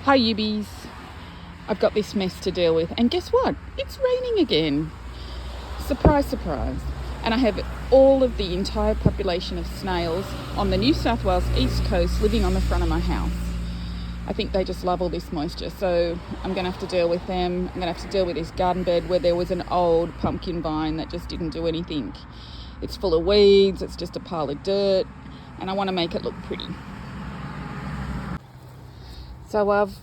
Hi Ubies, I've got this mess to deal with, and guess what? It's raining again. Surprise, surprise. And I have all of the entire population of snails on the New South Wales East Coast living on the front of my house. I think they just love all this moisture, so I'm going to have to deal with them. I'm going to have to deal with this garden bed where there was an old pumpkin vine that just didn't do anything. It's full of weeds, it's just a pile of dirt, and I want to make it look pretty. So I've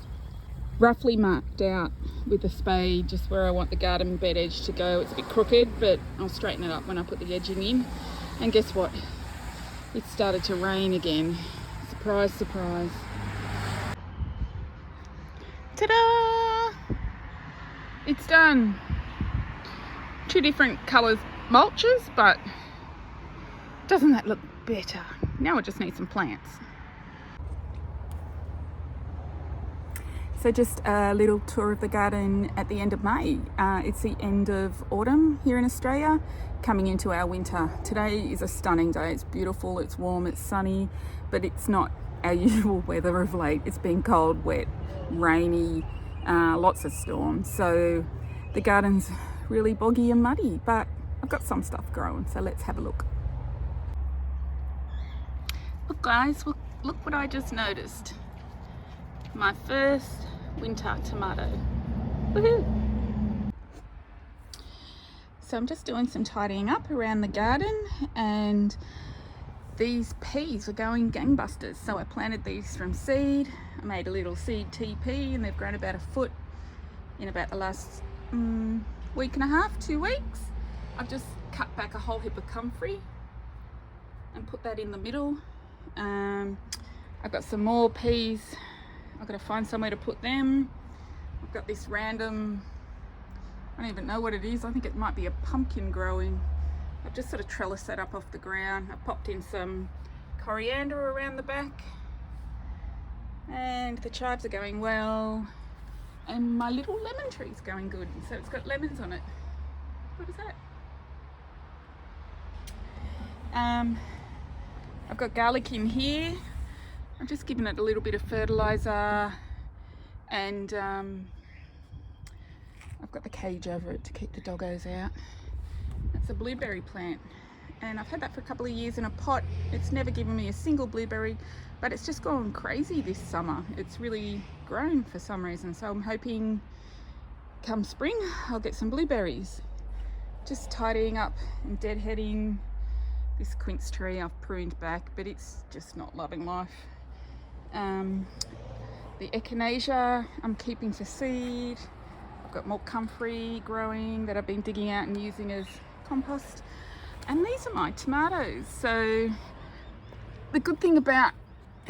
roughly marked out with a spade just where I want the garden bed edge to go. It's a bit crooked, but I'll straighten it up when I put the edging in. And guess what? It started to rain again. Surprise, surprise. Ta-da! It's done. 2 different colours mulches, but doesn't that look better? Now I just need some plants. So just a little tour of the garden at the end of May. It's the end of autumn here in Australia, coming into our winter. Today is a stunning day. It's beautiful, it's warm, it's sunny, but it's not our usual weather of late. It's been cold, wet, rainy, lots of storms. So the garden's really boggy and muddy, but I've got some stuff growing, so let's have a look. Look guys, look what I just noticed. My first winter tomato. Woohoo! So I'm just doing some tidying up around the garden, and these peas are going gangbusters. So I planted these from seed. I made a little seed TP and they've grown about a foot in about the last week and a half, 2 weeks. I've just cut back a whole heap of comfrey and put that in the middle. I've got some more peas. I've got to find somewhere to put them. I've got this random, I don't even know what it is. I think it might be a pumpkin growing. I've just sort of trellised that up off the ground. I've popped in some coriander around the back. And the chives are going well. And my little lemon tree is going good. So it's got lemons on it. What is that? I've got garlic in here. I'm just giving it a little bit of fertilizer, and I've got the cage over it to keep the doggos out. That's a blueberry plant, and I've had that for a couple of years in a pot. It's never given me a single blueberry, but it's just gone crazy this summer. It's really grown for some reason, so I'm hoping come spring I'll get some blueberries. Just tidying up and deadheading this quince tree. I've pruned back, but it's just not loving life. The echinacea I'm keeping for seed. I've got more comfrey growing that I've been digging out and using as compost. And these are my tomatoes. So the good thing about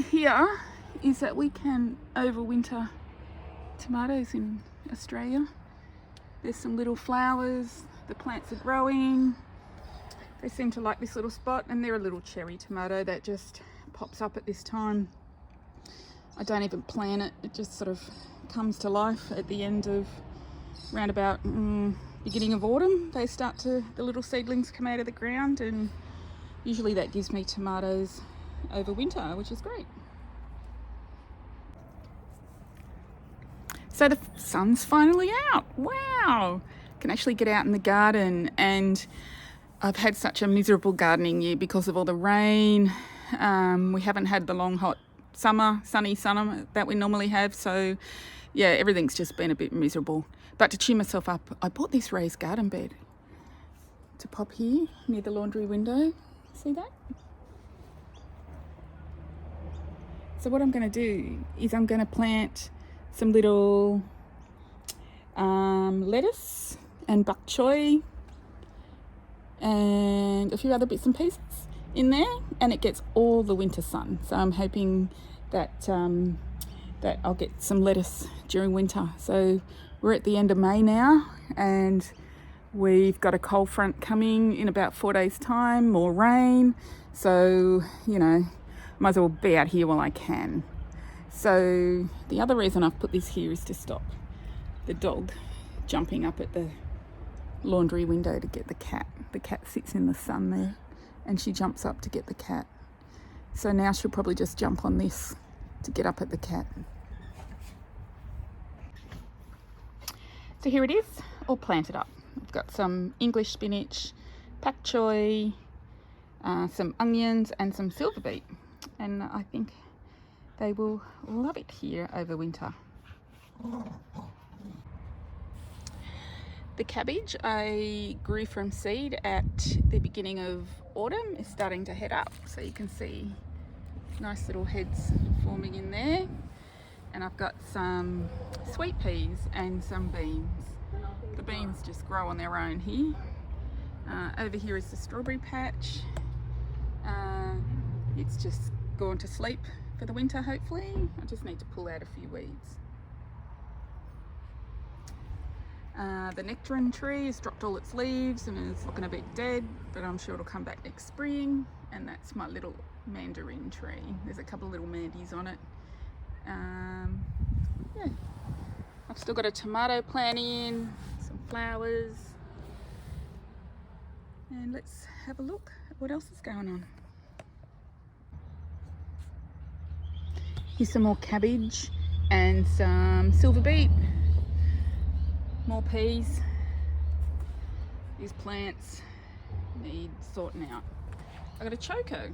here is that we can overwinter tomatoes in Australia. There's some little flowers, the plants are growing. They seem to like this little spot, and they're a little cherry tomato that just pops up at this time. I don't even plant it, it just sort of comes to life at the end of round about beginning of autumn. They start to, the little seedlings come out of the ground, and usually that gives me tomatoes over winter, which is great. So the sun's finally out. Wow! Can actually get out in the garden, and I've had such a miserable gardening year because of all the rain. We haven't had the long hot sunny summer that we normally have, so yeah, everything's just been a bit miserable. But to cheer myself up, I bought this raised garden bed to pop here near the laundry window. See that? So what I'm going to do is I'm going to plant some little lettuce and bok choy and a few other bits and pieces in there, and it gets all the winter sun. So I'm hoping that that I'll get some lettuce during winter. So we're at the end of May now, and we've got a cold front coming in about 4 days time, more rain. So, you know, might as well be out here while I can. So the other reason I've put this here is to stop the dog jumping up at the laundry window to get the cat. The cat sits in the sun there, and she jumps up to get the cat. So now she'll probably just jump on this to get up at the cat. So here it is, all planted up. I've got some English spinach, pak choy, some onions and some silver beet, and I think they will love it here over winter. The cabbage I grew from seed at the beginning of autumn is starting to head up, so you can see nice little heads forming in there. And I've got some sweet peas and some beans. The beans just grow on their own here. Over here is the strawberry patch. It's just gone to sleep for the winter, hopefully. I just need to pull out a few weeds. The nectarine tree has dropped all its leaves and is looking a bit dead, but I'm sure it'll come back next spring. And that's my little mandarin tree. There's a couple of little mandies on it. Yeah, I've still got a tomato plant in, some flowers, and let's have a look at what else is going on. Here's some more cabbage and some silver beet, more peas. These plants need sorting out. I got a choco,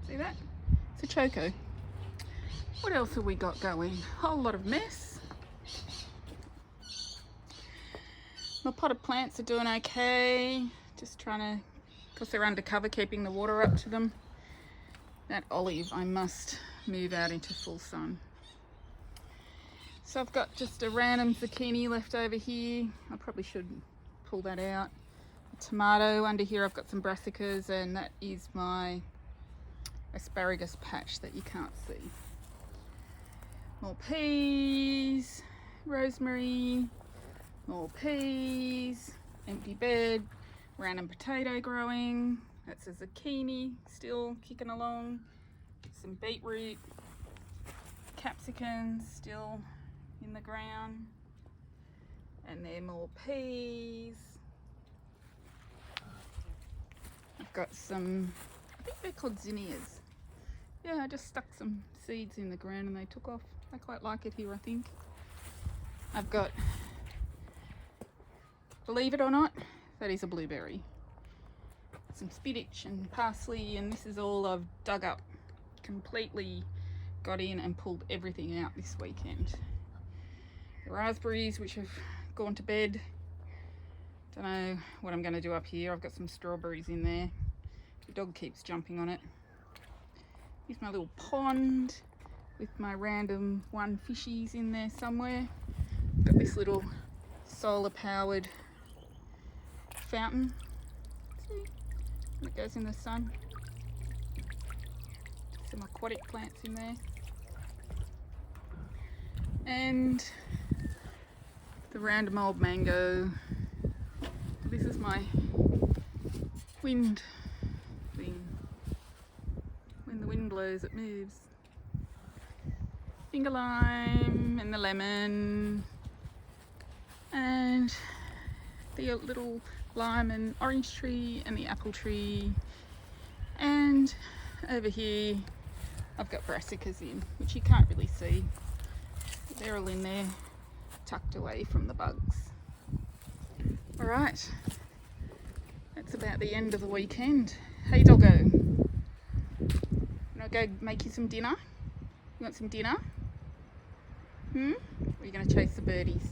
see that? It's a choco. What else have we got going? A whole lot of mess. My potted plants are doing okay. Just trying to, because they're undercover, keeping the water up to them. That olive I must move out into full sun. So I've got just a random zucchini left over here. I probably should pull that out. A tomato under here. I've got some brassicas, and that is my asparagus patch that you can't see. More peas, rosemary, more peas, empty bed, random potato growing. That's a zucchini still kicking along. Some beetroot, capsicums still in the ground. And then more peas. I've got some, I think they're called zinnias. Yeah, I just stuck some seeds in the ground and they took off. I quite like it here, I think. I've got, believe it or not, that is a blueberry. Some spinach and parsley, and this is all I've dug up. Completely got in and pulled everything out this weekend. The raspberries, which have gone to bed. Don't know what I'm going to do up here. I've got some strawberries in there. The dog keeps jumping on it. Here's my little pond with my random one fishies in there somewhere. Got this little solar powered fountain. See? It goes in the sun. Some aquatic plants in there. And the random old mango. This is my wind thing. When the wind blows, it moves. Finger lime and the lemon and the little lime and orange tree and the apple tree, and over here I've got brassicas in, which you can't really see. They're all in there tucked away from the bugs. Alright, that's about the end of the weekend. Hey doggo, wanna go make you some dinner? You want some dinner? Or are you going to chase the birdies?